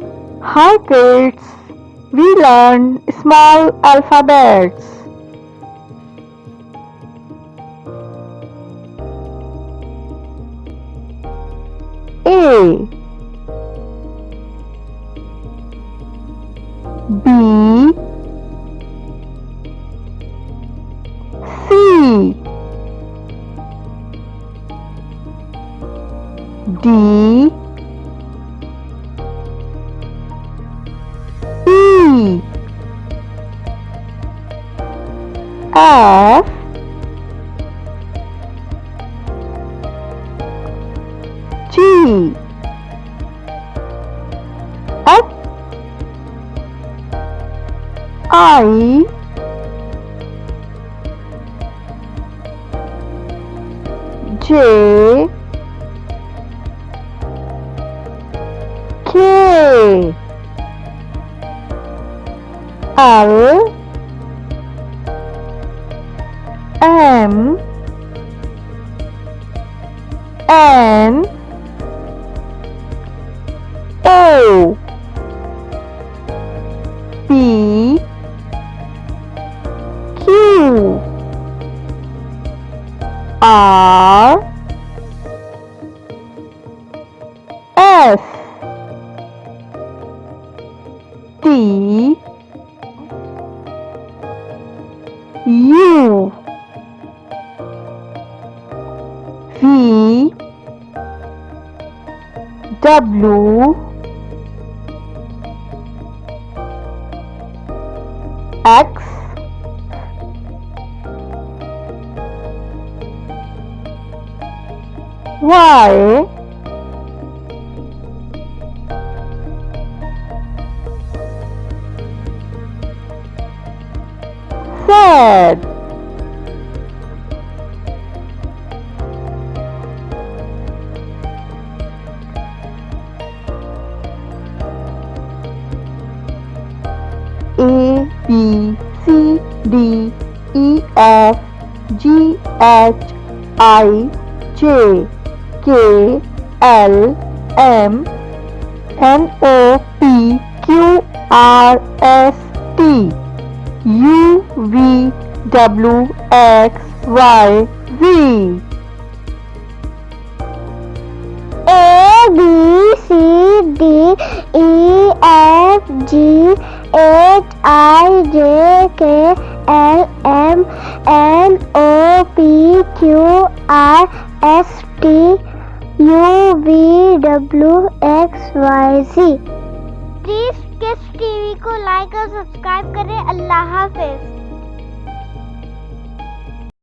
Hi kids, we learn small alphabets. A B C D E F G H I J K L M N O P Q R S T U V W X Y Z A B C D E F G H I J K L M N O P Q R S T U V W X Y Z A B C D E F G H I J K L M N O P Q R S T U V W X Y Z। Please kiss TV को like और subscribe करें। अल्लाह हाफिज।